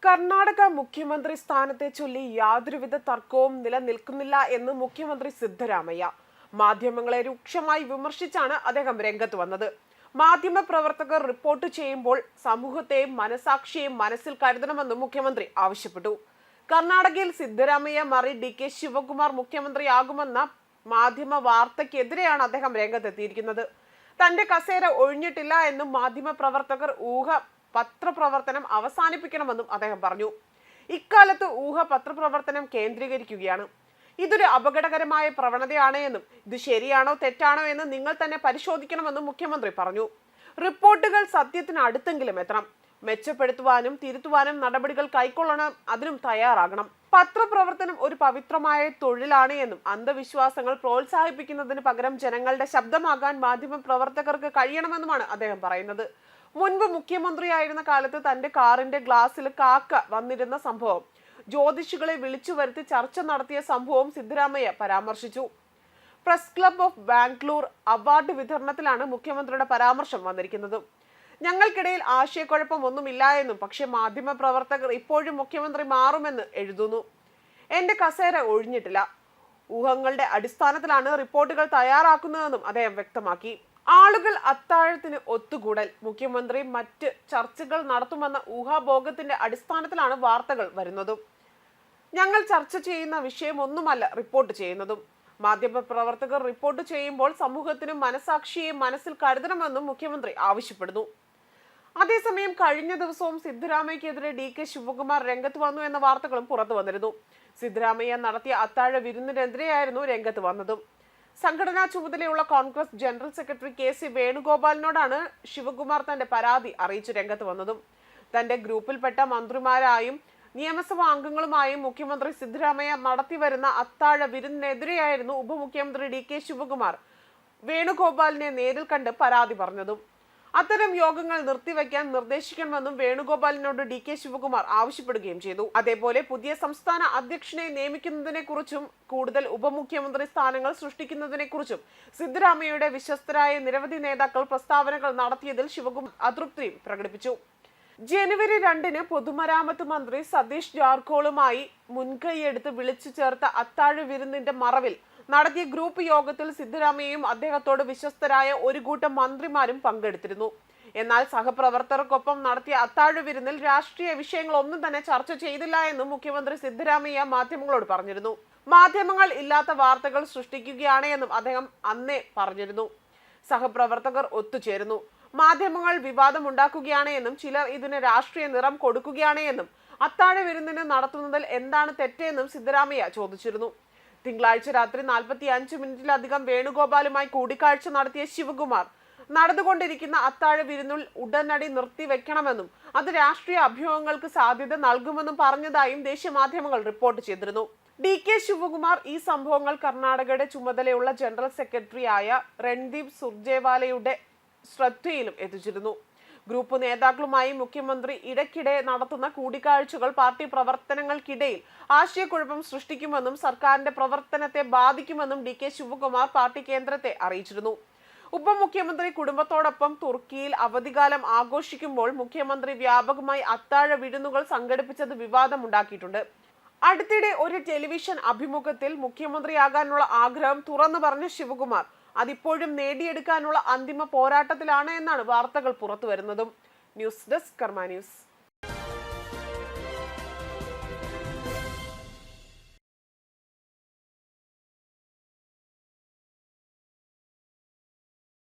കർണാടക മുഖ്യമന്ത്രി സ്ഥാനത്തെ ചൊല്ലി യാതൊരുവിധ തർക്കവും നിലനിൽക്കുന്നില്ല എന്ന് മുഖ്യമന്ത്രി സിദ്ധരാമയ്യ മാധ്യമങ്ങളെ രൂക്ഷമായി വിമർശിച്ചാണ് അദ്ദേഹം രംഗത്ത് വന്നത്. മാധ്യമ പ്രവർത്തകർ റിപ്പോർട്ട് ചെയ്യുമ്പോൾ സമൂഹത്തെയും മനസാക്ഷിയെയും മനസ്സിൽ കരുതണമെന്നും മുഖ്യമന്ത്രി ആവശ്യപ്പെട്ടു. കർണാടകയിൽ സിദ്ധരാമയ്യ മാറി DK ശിവകുമാർ മുഖ്യമന്ത്രിയാകുമെന്ന മാധ്യമ വാർത്തയ്ക്കെതിരെയാണ് അദ്ദേഹം രംഗത്തെത്തിയിരിക്കുന്നത്. തന്റെ കസേര ഒഴിഞ്ഞിട്ടില്ല എന്നും മാധ്യമ പ്രവർത്തകർ പത്രപ്രവർത്തനം അവസാനിപ്പിക്കണമെന്നും അദ്ദേഹം പറഞ്ഞു. ഇക്കാലത്ത് പത്രപ്രവർത്തനം കേന്ദ്രീകരിക്കുകയാണ്. ഇതൊരു അപകടകരമായ പ്രവണതയാണ് എന്നും ഇത് ശരിയാണോ തെറ്റാണോ എന്ന് നിങ്ങൾ തന്നെ പരിശോധിക്കണമെന്നും മുഖ്യമന്ത്രി പറഞ്ഞു. റിപ്പോർട്ടുകൾ സത്യത്തിന് അടുത്തെങ്കിലും എത്തണം. മെച്ചപ്പെടുത്തുവാനും തിരുത്തുവാനും നടപടികൾ കൈക്കൊള്ളണം, അതിനും തയ്യാറാകണം. പത്രപ്രവർത്തനം ഒരു പവിത്രമായ തൊഴിലാണ് എന്നും അന്ധവിശ്വാസങ്ങൾ പ്രോത്സാഹിപ്പിക്കുന്നതിന് പകരം ജനങ്ങളുടെ ശബ്ദമാകാൻ മാധ്യമ പ്രവർത്തകർക്ക് കഴിയണമെന്നുമാണ് അദ്ദേഹം പറയുന്നത്. മുൻപ് മുഖ്യമന്ത്രിയായിരുന്ന കാലത്ത് തന്റെ കാറിന്റെ ഗ്ലാസ്സിൽ കാക്ക വന്നിരുന്ന സംഭവം, ജ്യോതിഷികളെ വിളിച്ചു വരുത്തി ചർച്ച നടത്തിയ സംഭവം സിദ്ധരാമയ്യ പരാമർശിച്ചു. Press club of Bangalore award വിതരണത്തിലാണ് മുഖ്യമന്ത്രിയുടെ പരാമർശം വന്നിരിക്കുന്നത്. ഞങ്ങൾക്കിടയിൽ ആശയക്കുഴപ്പമൊന്നുമില്ല എന്നും പക്ഷേ മാധ്യമ പ്രവർത്തകർ ഇപ്പോഴും മുഖ്യമന്ത്രി മാറുമെന്ന് എഴുതുന്നു. എന്റെ കസേര ഒഴിഞ്ഞിട്ടില്ല. ഊഹങ്ങളുടെ അടിസ്ഥാനത്തിലാണ് റിപ്പോർട്ടുകൾ തയ്യാറാക്കുന്നതെന്നും അദ്ദേഹം വ്യക്തമാക്കി. ആളുകൾ അത്താഴത്തിന് ഒത്തുകൂടൽ, മുഖ്യമന്ത്രി മറ്റ് ചർച്ചകൾ നടത്തുമെന്ന ഊഹാഭോഗത്തിന്റെ അടിസ്ഥാനത്തിലാണ് വാർത്തകൾ വരുന്നതും. ഞങ്ങൾ ചർച്ച ചെയ്യുന്ന വിഷയമൊന്നുമല്ല റിപ്പോർട്ട് ചെയ്യുന്നതും. മാധ്യമ പ്രവർത്തകർ റിപ്പോർട്ട് ചെയ്യുമ്പോൾ സമൂഹത്തിനും മനസാക്ഷിയെയും മനസ്സിൽ കരുതണമെന്നും മുഖ്യമന്ത്രി ആവശ്യപ്പെടുന്നു. അതേസമയം കഴിഞ്ഞ ദിവസവും സിദ്ധരാമയ്യക്കെതിരെ DK ശിവകുമാർ രംഗത്ത് വന്നു എന്ന വാർത്തകളും പുറത്തു വന്നിരുന്നു. സിദ്ധരാമയ്യ നടത്തിയ അത്താഴ വിരുന്നിനെതിരെയായിരുന്നു രംഗത്ത് വന്നതും. സംഘടനാ ചുമതലയുള്ള കോൺഗ്രസ് ജനറൽ സെക്രട്ടറി KC വേണുഗോപാലിനോടാണ് ശിവകുമാർ തന്റെ പരാതി അറിയിച്ചു രംഗത്ത് വന്നതും. തന്റെ ഗ്രൂപ്പിൽപ്പെട്ട മന്ത്രിമാരായും നിയമസഭാ അംഗങ്ങളുമായും മുഖ്യമന്ത്രി സിദ്ധരാമയ്യ നടത്തിവരുന്ന അത്താഴ വിരുന്നിനെതിരെയായിരുന്നു ഉപമുഖ്യമന്ത്രി DK ശിവകുമാർ വേണുഗോപാലിനെ നേരിൽ കണ്ട് പരാതി പറഞ്ഞതും. അത്തരം യോഗങ്ങൾ നിർത്തിവെക്കാൻ നിർദ്ദേശിക്കണമെന്നും വേണുഗോപാലിനോട് DK ശിവകുമാർ ആവശ്യപ്പെടുകയും ചെയ്തു. അതേപോലെ പുതിയ സംസ്ഥാന അധ്യക്ഷനെ നിയമിക്കുന്നതിനെ കുറിച്ചും കൂടുതൽ ഉപമുഖ്യമന്ത്രി സ്ഥാനങ്ങൾ സൃഷ്ടിക്കുന്നതിനെ കുറിച്ചും സിദ്ധരാമയ്യയുടെ വിശ്വസ്തരായ നിരവധി നേതാക്കൾ പ്രസ്താവനകൾ നടത്തിയതിൽ ശിവകുമാർ അതൃപ്തി പ്രകടിപ്പിച്ചു. ജനുവരി 2-ന് പൊതുമരാമത്ത് മന്ത്രി സതീഷ് ജാർഖോളുമായി മുൻകൈയെടുത്ത് വിളിച്ചു ചേർത്ത അത്താഴ വിരുന്നിന്റെ മറവിൽ നടത്തിയ ഗ്രൂപ്പ് യോഗത്തിൽ സിദ്ധരാമയ്യയും അദ്ദേഹത്തോട് വിശ്വസ്തരായ ഒരു കൂട്ടം മന്ത്രിമാരും പങ്കെടുത്തിരുന്നു. എന്നാൽ സഹപ്രവർത്തകർക്കൊപ്പം നടത്തിയ അത്താഴ വിരുന്നിൽ രാഷ്ട്രീയ വിഷയങ്ങളൊന്നും തന്നെ ചർച്ച ചെയ്തില്ല എന്നും മുഖ്യമന്ത്രി സിദ്ധരാമയ്യ മാധ്യമങ്ങളോട് പറഞ്ഞിരുന്നു. മാധ്യമങ്ങൾ ഇല്ലാത്ത വാർത്തകൾ സൃഷ്ടിക്കുകയാണ് എന്നും അദ്ദേഹം അന്നേ പറഞ്ഞിരുന്നു. സഹപ്രവർത്തകർ ഒത്തുചേരുന്നു, മാധ്യമങ്ങൾ വിവാദമുണ്ടാക്കുകയാണ് എന്നും ചിലർ ഇതിന് രാഷ്ട്രീയ നിറം കൊടുക്കുകയാണ് എന്നും അത്താഴ വിരുന്നിന് നടത്തുന്നതിൽ എന്താണ് തെറ്റെന്നും സിദ്ധരാമയ്യ ചോദിച്ചിരുന്നു. തിങ്കളാഴ്ച രാത്രി 45 മിനിറ്റിലധികം വേണുഗോപാലുമായി കൂടിക്കാഴ്ച നടത്തിയ ശിവകുമാർ നടന്നുകൊണ്ടിരിക്കുന്ന അത്താഴ വിരുന്നിൽ ഉടനടി നിർത്തിവെക്കണമെന്നും അത് രാഷ്ട്രീയ അഭ്യൂഹങ്ങൾക്ക് സാധ്യത നൽകുമെന്നും പറഞ്ഞതായും ദേശീയ മാധ്യമങ്ങൾ റിപ്പോർട്ട് ചെയ്തിരുന്നു. DK ശിവകുമാർ ഈ സംഭവങ്ങൾ കർണാടകയുടെ ചുമതലയുള്ള ജനറൽ സെക്രട്ടറിയായ രൺദീപ് സുർജേവാലയുടെ ശ്രദ്ധയിലും എത്തിച്ചിരുന്നു. ഗ്രൂപ്പ് നേതാക്കളുമായി മുഖ്യമന്ത്രി ഇടയ്ക്കിടെ നടത്തുന്ന കൂടിക്കാഴ്ചകൾ പാർട്ടി പ്രവർത്തനങ്ങൾക്കിടയിൽ ആശയക്കുഴപ്പം സൃഷ്ടിക്കുമെന്നും സർക്കാരിന്റെ പ്രവർത്തനത്തെ ബാധിക്കുമെന്നും DK ശിവകുമാർ പാർട്ടി കേന്ദ്രത്തെ അറിയിച്ചിരുന്നു. ഉപമുഖ്യമന്ത്രി കുടുംബത്തോടൊപ്പം തുർക്കിയിൽ അവധിക്കാലം ആഘോഷിക്കുമ്പോൾ മുഖ്യമന്ത്രി വ്യാപകമായി അത്താഴ വിരുന്നുകൾ സംഘടിപ്പിച്ചത് വിവാദമുണ്ടാക്കിയിട്ടുണ്ട്. അടുത്തിടെ ഒരു ടെലിവിഷൻ അഭിമുഖത്തിൽ മുഖ്യമന്ത്രിയാകാനുള്ള ആഗ്രഹം തുറന്നു പറഞ്ഞ ശിവകുമാർ അതിപ്പോഴും നേടിയെടുക്കാനുള്ള അന്തിമ പോരാട്ടത്തിലാണ് എന്നാണ് വാർത്തകൾ പുറത്തു വരുന്നതും. ന്യൂസ് ഡെസ്ക് കർമ്മ ന്യൂസ്.